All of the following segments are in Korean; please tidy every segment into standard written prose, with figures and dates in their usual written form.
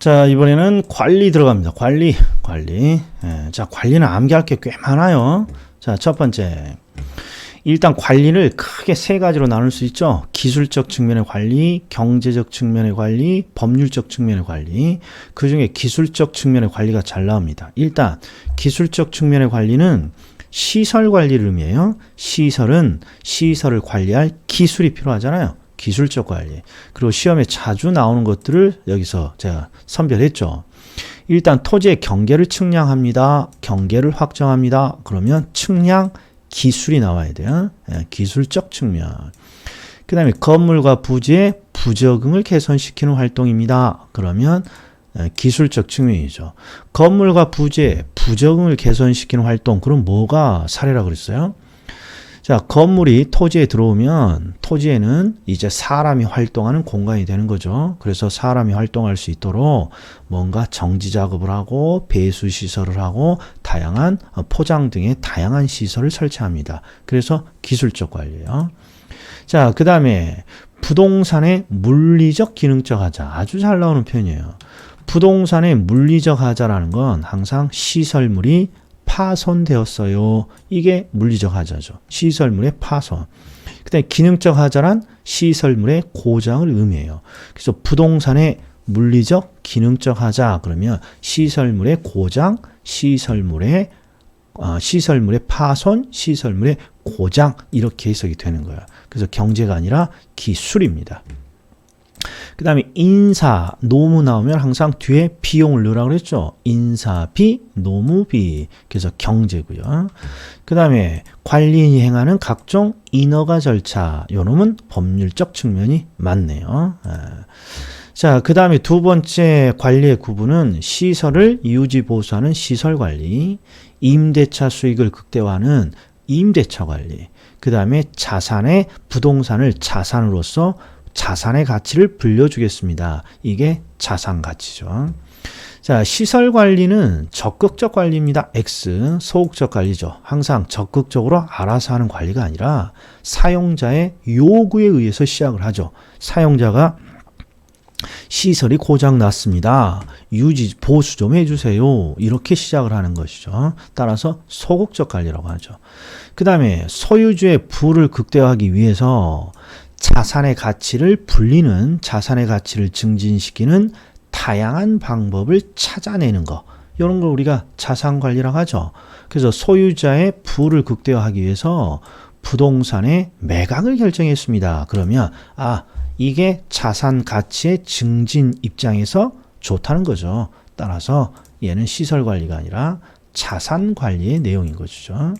자, 이번에는 관리 들어갑니다. 관리. 자, 관리는 암기할 게 꽤 많아요. 자, 첫 번째. 일단 관리를 크게 세 가지로 나눌 수 있죠. 기술적 측면의 관리, 경제적 측면의 관리, 법률적 측면의 관리. 그 중에 기술적 측면의 관리가 잘 나옵니다. 일단 기술적 측면의 관리는 시설 관리를 의미해요. 시설은 시설을 관리할 기술이 필요하잖아요. 기술적 관리. 그리고 시험에 자주 나오는 것들을 여기서 제가 선별했죠. 일단 토지의 경계를 측량합니다. 경계를 확정합니다. 그러면 측량 기술이 나와야 돼요. 기술적 측면. 그 다음에 건물과 부지의 부적응을 개선시키는 활동입니다. 그러면 기술적 측면이죠. 건물과 부지의 부적응을 개선시키는 활동, 그럼 뭐가 사례라 그랬어요? 자, 건물이 토지에 들어오면 토지에는 이제 사람이 활동하는 공간이 되는 거죠. 그래서 사람이 활동할 수 있도록 뭔가 정지 작업을 하고 배수 시설을 하고 다양한 포장 등의 다양한 시설을 설치합니다. 그래서 기술적 관리예요. 자, 그 다음에 부동산의 물리적 기능적 하자. 아주 잘 나오는 표현이에요. 부동산의 물리적 하자라는 건 항상 시설물이 파손되었어요. 이게 물리적 하자죠. 시설물의 파손. 그다음에 기능적 하자란 시설물의 고장을 의미해요. 그래서 부동산의 물리적, 기능적 하자 그러면 시설물의 고장, 시설물의 파손, 시설물의 고장 이렇게 해석이 되는 거예요. 그래서 경제가 아니라 기술입니다. 그 다음에 인사, 노무 나오면 항상 뒤에 비용을 넣으라고 그랬죠. 인사비, 노무비. 그래서 경제고요. 그 다음에 관리인이 행하는 각종 인허가 절차. 요 놈은 법률적 측면이 맞네요. 자, 그 다음에 두 번째 관리의 구분은 시설을 유지 보수하는 시설관리, 임대차 수익을 극대화하는 임대차 관리, 그 다음에 자산의 부동산을 자산으로서 자산의 가치를 불려주겠습니다. 이게 자산 가치죠. 자, 시설 관리는 적극적 관리입니다. X, 소극적 관리죠. 항상 적극적으로 알아서 하는 관리가 아니라 사용자의 요구에 의해서 시작을 하죠. 사용자가 시설이 고장 났습니다. 유지, 보수 좀 해주세요. 이렇게 시작을 하는 것이죠. 따라서 소극적 관리라고 하죠. 그 다음에 소유주의 부를 극대화하기 위해서 자산의 가치를 불리는, 자산의 가치를 증진시키는 다양한 방법을 찾아내는 거. 이런 걸 우리가 자산관리라고 하죠. 그래서 소유자의 부를 극대화하기 위해서 부동산의 매각을 결정했습니다. 그러면 이게 자산 가치의 증진 입장에서 좋다는 거죠. 따라서 얘는 시설관리가 아니라 자산관리의 내용인 것이죠.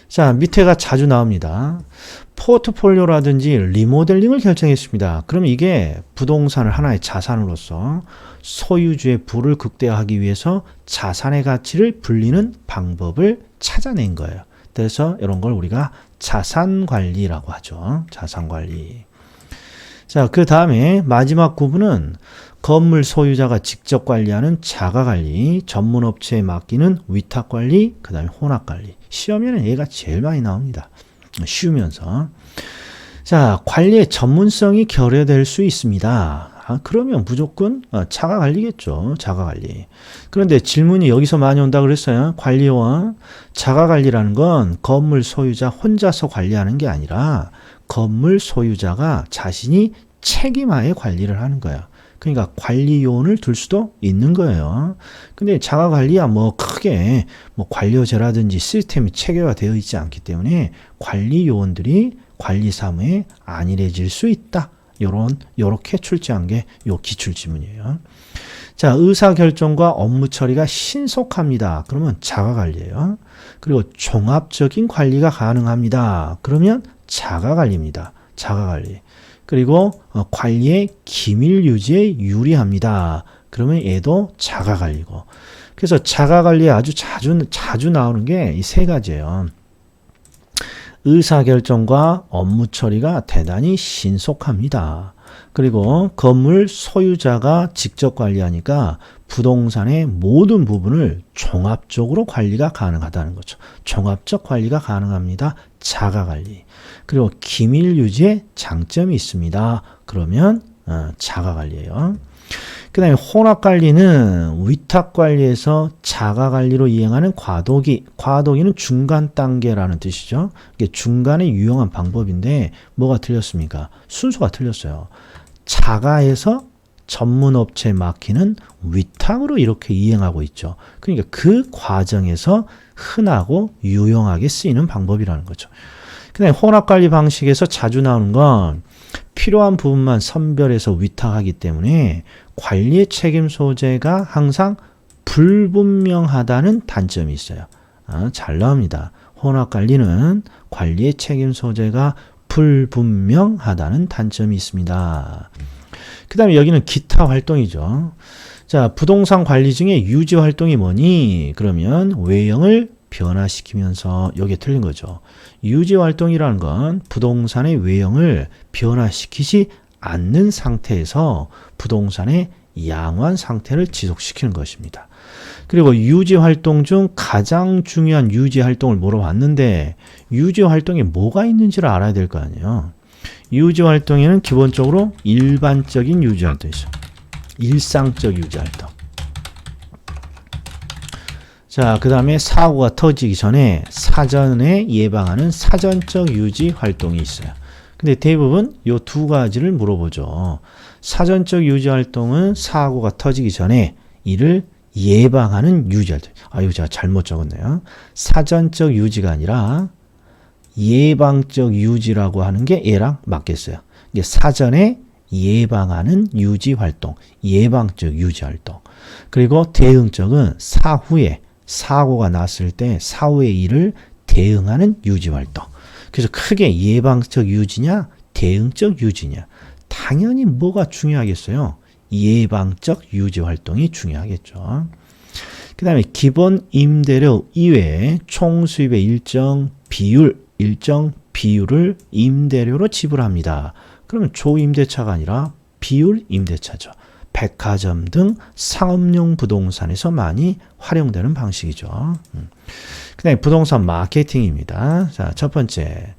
자, 밑에가 자주 나옵니다. 포트폴리오라든지 리모델링을 결정했습니다. 그럼 이게 부동산을 하나의 자산으로서 소유주의 부를 극대화하기 위해서 자산의 가치를 불리는 방법을 찾아낸 거예요. 그래서 이런 걸 우리가 자산관리라고 하죠. 자산관리. 자, 그 다음에 마지막 구분은 건물 소유자가 직접 관리하는 자가관리, 전문업체에 맡기는 위탁관리, 그 다음에 혼합관리. 시험에는 얘가 제일 많이 나옵니다. 쉬우면서. 자, 관리의 전문성이 결여될 수 있습니다. 그러면 무조건 자가관리겠죠. 자가관리. 그런데 질문이 여기서 많이 온다 그랬어요. 관리와 자가관리라는 건 건물 소유자 혼자서 관리하는 게 아니라 건물 소유자가 자신이 책임하에 관리를 하는 거예요. 그러니까 관리 요원을 둘 수도 있는 거예요. 근데 자가관리야 크게 관료제라든지 시스템이 체계화되어 있지 않기 때문에 관리 요원들이 관리 사무에 안일해질 수 있다. 요렇게 출제한 게 요 기출 지문이에요. 자, 의사결정과 업무 처리가 신속합니다. 그러면 자가관리예요. 그리고 종합적인 관리가 가능합니다. 그러면 자가관리입니다. 자가관리. 그리고 관리의 기밀 유지에 유리합니다. 그러면 얘도 자가관리고. 그래서 자가관리에 아주 자주 나오는 게 이 세 가지예요. 의사결정과 업무 처리가 대단히 신속합니다. 그리고 건물 소유자가 직접 관리하니까 부동산의 모든 부분을 종합적으로 관리가 가능하다는 거죠. 종합적 관리가 가능합니다. 자가관리. 그리고 기밀 유지에 장점이 있습니다. 그러면 자가관리예요. 그 다음에 혼합관리는 위탁관리에서 자가관리로 이행하는 과도기는 중간 단계라는 뜻이죠. 이게 중간에 유용한 방법인데 뭐가 틀렸습니까? 순서가 틀렸어요. 자가에서 전문업체에 맡기는 위탁으로 이렇게 이행하고 있죠. 그러니까 그 과정에서 흔하고 유용하게 쓰이는 방법이라는 거죠. 그 다음에 혼합관리 방식에서 자주 나오는 건 필요한 부분만 선별해서 위탁하기 때문에 관리의 책임 소재가 항상 불분명하다는 단점이 있어요. 잘 나옵니다. 혼합관리는 관리의 책임 소재가 불분명하다는 단점이 있습니다. 그 다음에 여기는 기타 활동이죠. 자, 부동산 관리 중에 유지 활동이 뭐니? 그러면 외형을 변화시키면서 여기에 틀린 거죠. 유지 활동이라는 건 부동산의 외형을 변화시키지 않는 상태에서 부동산의 양호한 상태를 지속시키는 것입니다. 그리고 유지 활동 중 가장 중요한 유지 활동을 물어봤는데 유지 활동에 뭐가 있는지를 알아야 될 거 아니에요. 유지 활동에는 기본적으로 일반적인 유지 활동이 있어요. 일상적 유지 활동. 자, 그 다음에 사고가 터지기 전에 사전에 예방하는 사전적 유지 활동이 있어요. 근데 대부분 이 두 가지를 물어보죠. 사전적 유지 활동은 사고가 터지기 전에 이를 예방하는 유지 활동. 이거 제가 잘못 적었네요. 사전적 유지가 아니라 예방적 유지라고 하는 게 얘랑 맞겠어요. 이게 사전에 예방하는 유지 활동, 예방적 유지 활동. 그리고 대응적은 사후에 사고가 났을 때 사후의 일을 대응하는 유지 활동. 그래서 크게 예방적 유지냐, 대응적 유지냐. 당연히 뭐가 중요하겠어요? 예방적 유지 활동이 중요하겠죠. 그 다음에 기본 임대료 이외에 총 수입의 일정 비율을 임대료로 지불합니다. 그러면 조임대차가 아니라 비율 임대차죠. 백화점 등 상업용 부동산에서 많이 활용되는 방식이죠. 그 다음에 부동산 마케팅입니다. 자, 첫 번째.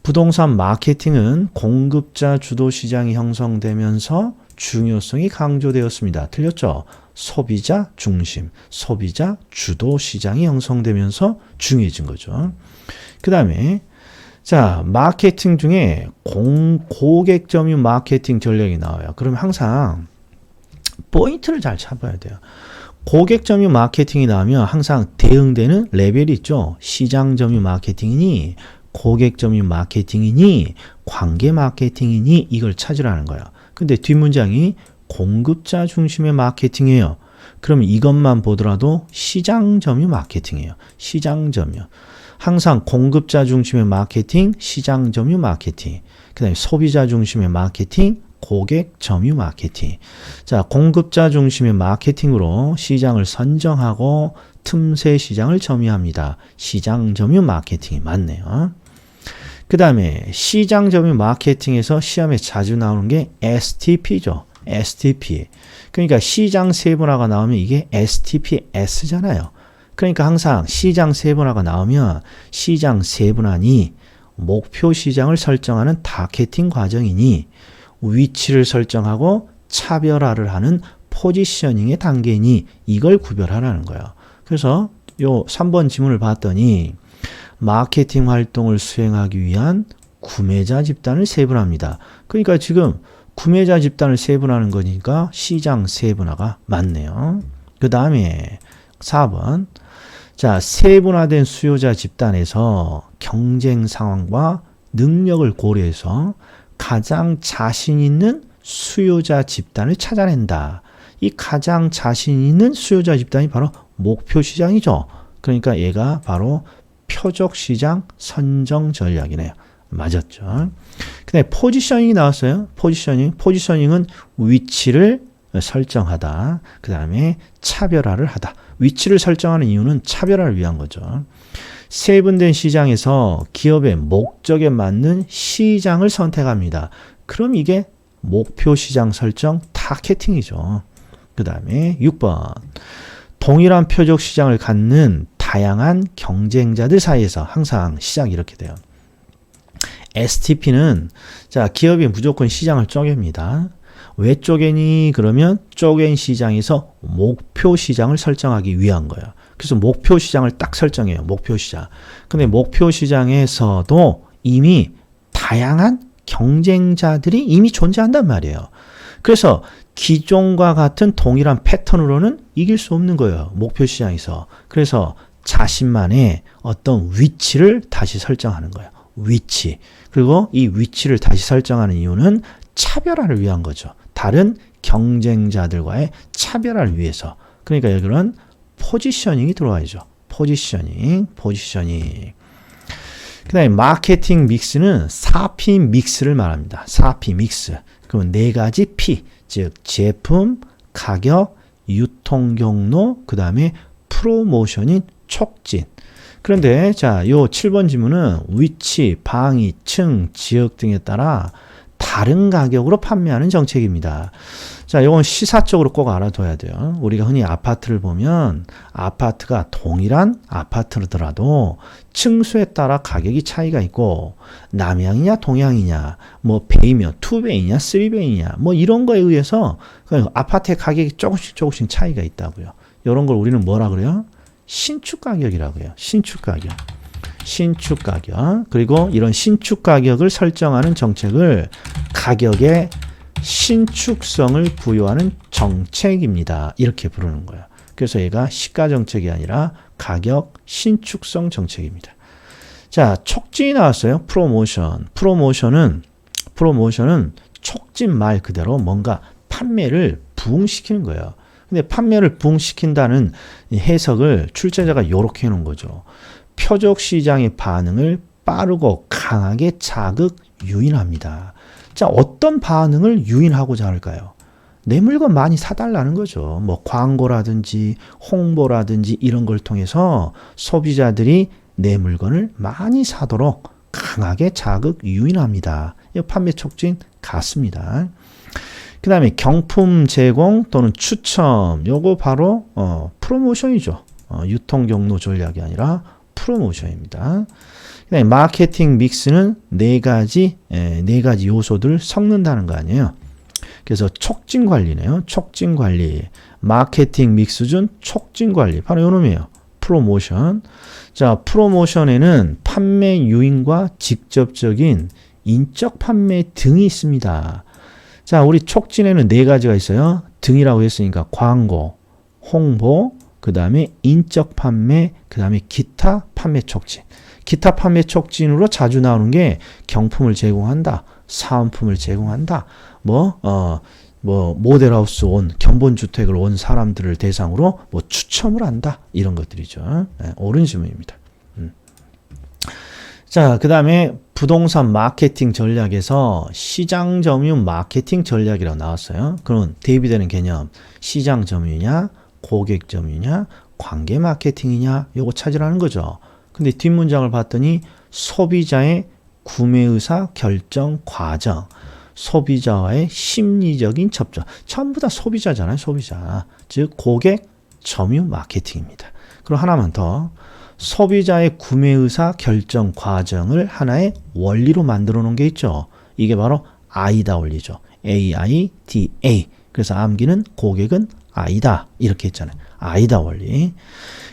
부동산 마케팅은 공급자 주도 시장이 형성되면서 중요성이 강조되었습니다. 틀렸죠? 소비자 중심, 소비자 주도 시장이 형성되면서 중요해진 거죠. 그 다음에 자, 마케팅 중에 고객 점유 마케팅 전략이 나와요. 그러면 항상 포인트를 잘 잡아야 돼요. 고객 점유 마케팅이 나오면 항상 대응되는 레벨이 있죠. 시장 점유 마케팅이니, 고객 점유 마케팅이니, 관계 마케팅이니 이걸 찾으라는 거예요. 근데 뒷문장이 공급자 중심의 마케팅이에요. 그럼 이것만 보더라도 시장 점유 마케팅이에요. 시장 점유. 항상 공급자 중심의 마케팅, 시장 점유 마케팅. 그 다음에 소비자 중심의 마케팅, 고객 점유 마케팅. 자, 공급자 중심의 마케팅으로 시장을 선정하고 틈새 시장을 점유합니다. 시장 점유 마케팅이 맞네요. 그 다음에 시장 점유 마케팅에서 시험에 자주 나오는 게 STP죠. STP. 그러니까 시장 세분화가 나오면 이게 STPS잖아요. 그러니까 항상 시장 세분화가 나오면 시장 세분화니 목표 시장을 설정하는 타겟팅 과정이니 위치를 설정하고 차별화를 하는 포지셔닝의 단계니 이걸 구별하라는 거예요. 그래서 요 3번 지문을 봤더니 마케팅 활동을 수행하기 위한 구매자 집단을 세분합니다. 그러니까 지금 구매자 집단을 세분하는 거니까 시장 세분화가 맞네요. 그 다음에 4번. 자, 세분화된 수요자 집단에서 경쟁 상황과 능력을 고려해서 가장 자신 있는 수요자 집단을 찾아낸다. 이 가장 자신 있는 수요자 집단이 바로 목표 시장이죠. 그러니까 얘가 바로 표적 시장 선정 전략이네요. 맞았죠. 그 다음에 포지셔닝이 나왔어요. 포지셔닝은 위치를 설정하다. 그 다음에 차별화를 하다. 위치를 설정하는 이유는 차별화를 위한 거죠. 세분된 시장에서 기업의 목적에 맞는 시장을 선택합니다. 그럼 이게 목표 시장 설정 타겟팅이죠. 그 다음에 6번. 동일한 표적 시장을 갖는 다양한 경쟁자들 사이에서 항상 시작이 이렇게 돼요. STP는 자, 기업이 무조건 시장을 쪼갭니다. 왜 쪼개니? 그러면 쪼갠 시장에서 목표 시장을 설정하기 위한 거예요. 그래서 목표 시장을 딱 설정해요. 목표 시장. 근데 목표 시장에서도 이미 다양한 경쟁자들이 이미 존재한단 말이에요. 그래서 기존과 같은 동일한 패턴으로는 이길 수 없는 거예요. 목표 시장에서. 그래서 자신만의 어떤 위치를 다시 설정하는 거예요. 위치. 그리고 이 위치를 다시 설정하는 이유는 차별화를 위한 거죠. 다른 경쟁자들과의 차별화를 위해서. 그러니까 여기는 포지셔닝이 들어와야죠. 포지셔닝. 그 다음에 마케팅 믹스는 4P 믹스를 말합니다. 4P 믹스. 그러면 4가지 P, 즉 제품, 가격, 유통 경로, 그 다음에 프로모션인 촉진. 그런데 자, 요 7번 지문은 위치, 방위, 층, 지역 등에 따라 다른 가격으로 판매하는 정책입니다. 자, 이건 시사적으로 꼭 알아둬야 돼요. 우리가 흔히 아파트를 보면 아파트가 동일한 아파트더라도 층수에 따라 가격이 차이가 있고 남향이냐 동향이냐 뭐 베이며 투베이냐 쓰리베이냐 뭐 이런 거에 의해서 아파트의 가격이 조금씩 차이가 있다고요. 이런 걸 우리는 뭐라 그래요? 신축 가격이라고 해요. 신축 가격. 그리고 이런 신축 가격을 설정하는 정책을 가격의 신축성을 부여하는 정책입니다. 이렇게 부르는 거예요. 그래서 얘가 시가 정책이 아니라 가격 신축성 정책입니다. 자, 촉진이 나왔어요. 프로모션은 촉진 말 그대로 뭔가 판매를 부흥시키는 거예요. 근데 판매를 부흥시킨다는 해석을 출제자가 이렇게 해놓은 거죠. 표적 시장의 반응을 빠르고 강하게 자극 유인합니다. 자, 어떤 반응을 유인하고자 할까요? 내 물건 많이 사달라는 거죠. 뭐 광고라든지 홍보라든지 이런 걸 통해서 소비자들이 내 물건을 많이 사도록 강하게 자극 유인합니다. 이 판매 촉진 같습니다. 그 다음에 경품 제공 또는 추첨, 요거 바로 프로모션이죠. 유통 경로 전략이 아니라 프로모션입니다. 그 다음에 마케팅 믹스는 네 가지 요소들을 섞는다는 거 아니에요. 그래서 촉진 관리네요. 촉진 관리. 마케팅 믹스 중 촉진 관리. 바로 요 놈이에요. 프로모션. 자, 프로모션에는 판매 유인과 직접적인 인적 판매 등이 있습니다. 자, 우리 촉진에는 네 가지가 있어요. 등이라고 했으니까 광고, 홍보, 그 다음에 인적 판매, 그 다음에 기타 판매 촉진. 기타 판매 촉진으로 자주 나오는 게 경품을 제공한다, 사은품을 제공한다, 모델하우스 온, 견본주택을 온 사람들을 대상으로 뭐 추첨을 한다, 이런 것들이죠. 네, 옳은 질문입니다. 자, 그 다음에 부동산 마케팅 전략에서 시장 점유 마케팅 전략이라고 나왔어요. 그럼 대비되는 개념, 시장 점유냐, 고객 점유냐, 관계 마케팅이냐, 요거 찾으라는 거죠. 근데 뒷문장을 봤더니 소비자의 구매의사 결정 과정, 소비자와의 심리적인 접촉, 전부 다 소비자잖아요. 소비자. 즉 고객 점유 마케팅입니다. 그럼 하나만 더. 소비자의 구매의사 결정 과정을 하나의 원리로 만들어 놓은 게 있죠. 이게 바로 아이다 원리죠. AIDA. 그래서 암기는 고객은 아이다. 이렇게 했잖아요. 아이다 원리.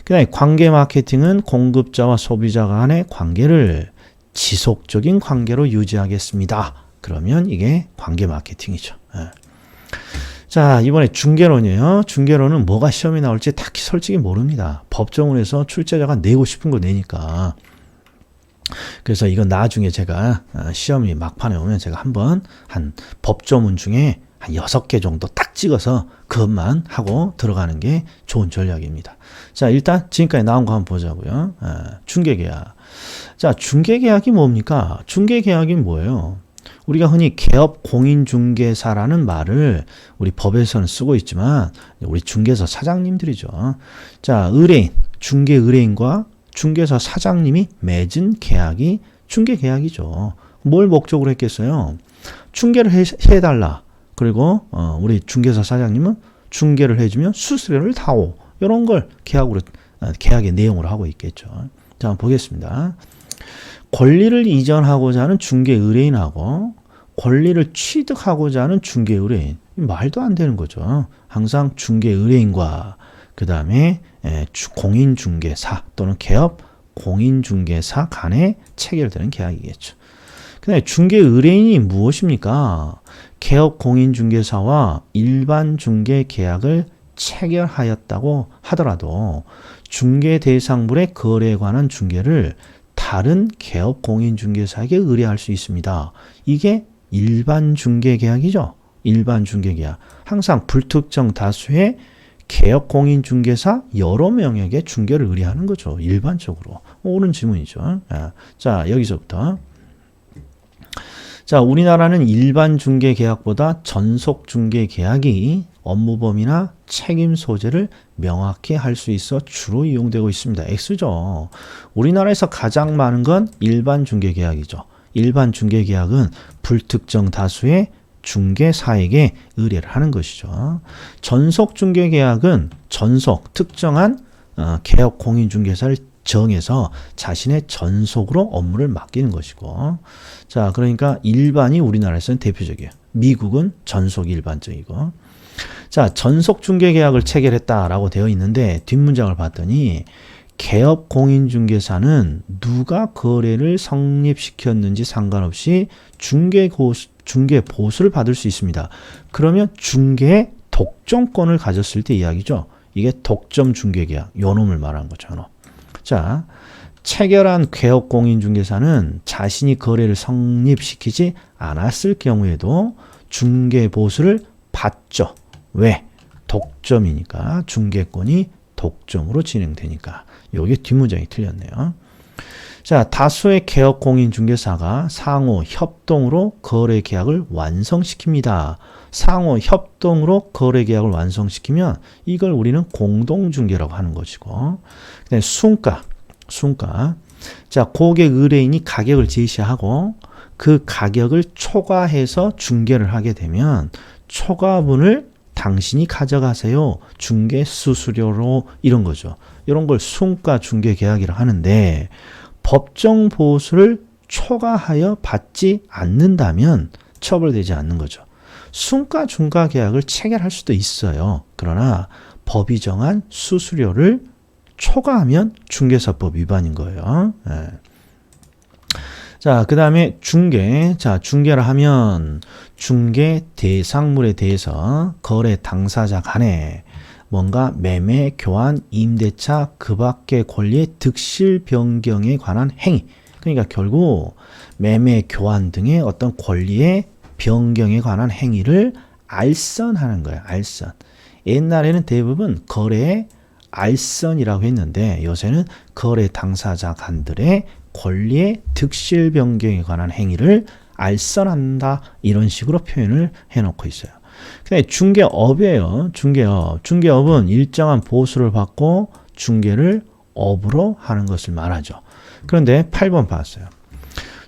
그 다음에 관계 마케팅은 공급자와 소비자 간의 관계를 지속적인 관계로 유지하겠습니다. 그러면 이게 관계 마케팅이죠. 자, 이번에 중개론이에요. 중개론은 뭐가 시험에 나올지 딱히 솔직히 모릅니다. 법조문에서 출제자가 내고 싶은 거 내니까. 그래서 이건 나중에 제가 시험이 막판에 오면 제가 한번 한 법조문 중에 한 6개 정도 딱 찍어서 그것만 하고 들어가는 게 좋은 전략입니다. 자, 일단 지금까지 나온 거 한번 보자고요. 중개계약. 자, 중개계약이 뭡니까? 중개계약이 뭐예요? 우리가 흔히 개업 공인중개사라는 말을 우리 법에서는 쓰고 있지만 우리 중개사 사장님들이죠. 자, 의뢰인, 중개 의뢰인과 중개사 사장님이 맺은 계약이 중개계약이죠. 뭘 목적으로 했겠어요? 중개를 해달라. 그리고 우리 중개사 사장님은 중개를 해주면 수수료를 다오. 이런 걸 계약의 내용으로 하고 있겠죠. 자, 한번 보겠습니다. 권리를 이전하고자 하는 중개 의뢰인하고 권리를 취득하고자 하는 중개 의뢰인. 말도 안 되는 거죠. 항상 중개 의뢰인과 그 다음에 공인중개사 또는 개업 공인중개사 간에 체결되는 계약이겠죠. 그 다음에 중개 의뢰인이 무엇입니까? 개업 공인중개사와 일반 중개 계약을 체결하였다고 하더라도 중개 대상물의 거래에 관한 중개를 다른 개업 공인중개사에게 의뢰할 수 있습니다. 이게 일반 중개 계약이죠. 일반 중개 계약. 항상 불특정 다수의 개업 공인중개사 여러 명에게 중개를 의뢰하는 거죠. 일반적으로. 옳은 질문이죠. 자, 여기서부터. 자, 우리나라는 일반 중개 계약보다 전속 중개 계약이 업무 범위나 책임 소재를 명확히 할 수 있어 주로 이용되고 있습니다. X죠. 우리나라에서 가장 많은 건 일반 중개 계약이죠. 일반 중개 계약은 불특정 다수의 중개사에게 의뢰를 하는 것이죠. 전속 중개 계약은 전속 특정한 개업 공인중개사를 정해서 자신의 전속으로 업무를 맡기는 것이고, 자, 그러니까 일반이 우리나라에서는 대표적이에요. 미국은 전속이 일반적이고, 자, 전속 중개 계약을 체결했다라고 되어 있는데 뒷문장을 봤더니 개업 공인중개사는 누가 거래를 성립시켰는지 상관없이 중개 보수를 받을 수 있습니다. 그러면 중개의 독점권을 가졌을 때 이야기죠. 이게 독점 중개 계약, 요 놈을 말하는 거죠. 요 놈. 자, 체결한 개업 공인중개사는 자신이 거래를 성립시키지 않았을 경우에도 중개 보수를 받죠. 왜? 독점이니까. 중개권이 독점으로 진행되니까. 여기 뒷문장이 틀렸네요. 자, 다수의 개업 공인중개사가 상호 협동으로 거래 계약을 완성시킵니다. 상호 협동으로 거래 계약을 완성시키면 이걸 우리는 공동중개라고 하는 것이고, 그다음에 순가. 자, 고객 의뢰인이 가격을 제시하고 그 가격을 초과해서 중개를 하게 되면 초과분을 당신이 가져가세요. 중개 수수료로, 이런 거죠. 이런 걸 순가 중개 계약이라고 하는데, 법정 보수를 초과하여 받지 않는다면 처벌되지 않는 거죠. 순가 중가 계약을 체결할 수도 있어요. 그러나 법이 정한 수수료를 초과하면 중개사법 위반인 거예요. 네. 자, 그 다음에 중개. 자, 중개를 하면 중개 대상물에 대해서 거래 당사자 간에 뭔가 매매, 교환, 임대차, 그 밖의 권리의 득실 변경에 관한 행위. 그러니까 결국 매매, 교환 등의 어떤 권리의 변경에 관한 행위를 알선하는 거예요. 알선. 옛날에는 대부분 거래의 알선이라고 했는데 요새는 거래 당사자 간들의 권리의 득실 변경에 관한 행위를 알선한다. 이런 식으로 표현을 해놓고 있어요. 근데 중개업이에요. 중개업은 일정한 보수를 받고 중개를 업으로 하는 것을 말하죠. 그런데 8번 봤어요.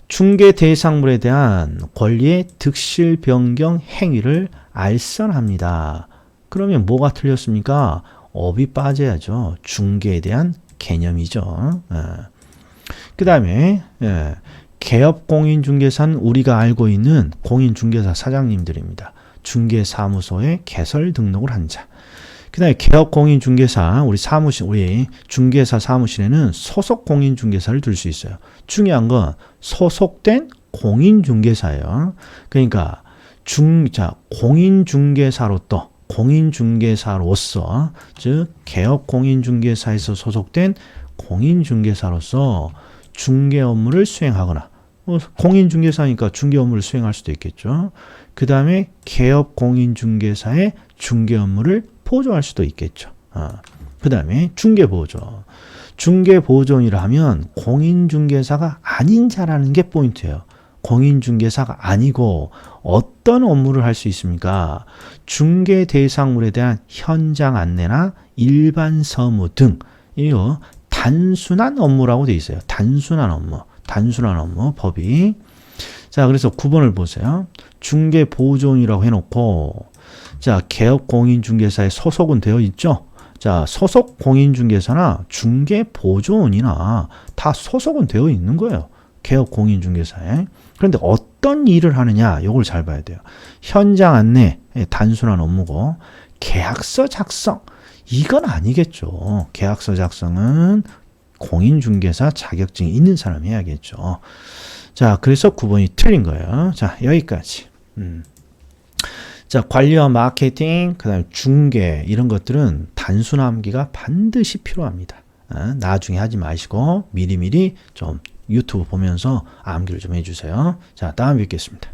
중개 대상물에 대한 권리의 득실 변경 행위를 알선합니다. 그러면 뭐가 틀렸습니까? 업이 빠져야죠. 중개에 대한 개념이죠. 그 다음에 개업 공인중개사는 우리가 알고 있는 공인중개사 사장님들입니다. 중개사무소에 개설 등록을 한 자. 그 다음에 개업 공인중개사, 우리 중개사 사무실에는 소속 공인중개사를 둘 수 있어요. 중요한 건 소속된 공인중개사예요. 그러니까 공인중개사로서, 즉 개업 공인중개사에서 소속된 공인중개사로서 중개 업무를 수행하거나, 공인중개사니까 중개 업무를 수행할 수도 있겠죠. 그 다음에 개업 공인중개사의 중개 업무를 보조할 수도 있겠죠. 그 다음에 중개보조. 중개보조인이라 하면 공인중개사가 아닌 자라는 게 포인트예요. 공인중개사가 아니고 어떤 업무를 할 수 있습니까? 중개 대상물에 대한 현장 안내나 일반 서무 등, 이거 단순한 업무라고 돼 있어요. 단순한 업무, 법이. 자, 그래서 9번을 보세요. 중개보조인이라고 해놓고, 자, 개업 공인중개사에 소속은 되어 있죠? 자, 소속 공인중개사나 중개보조인이나 다 소속은 되어 있는 거예요. 개업 공인중개사에. 그런데 어떤 일을 하느냐 요걸 잘 봐야 돼요. 현장 안내 단순한 업무고 계약서 작성 이건 아니겠죠. 계약서 작성은 공인중개사 자격증이 있는 사람이 해야겠죠. 자, 그래서 9번이 틀린 거예요. 자, 여기까지. 자, 관리와 마케팅, 그 다음에 중개 이런 것들은 단순 암기가 반드시 필요합니다. 나중에 하지 마시고 미리미리 좀 유튜브 보면서 암기를 좀 해주세요. 자, 다음에 뵙겠습니다.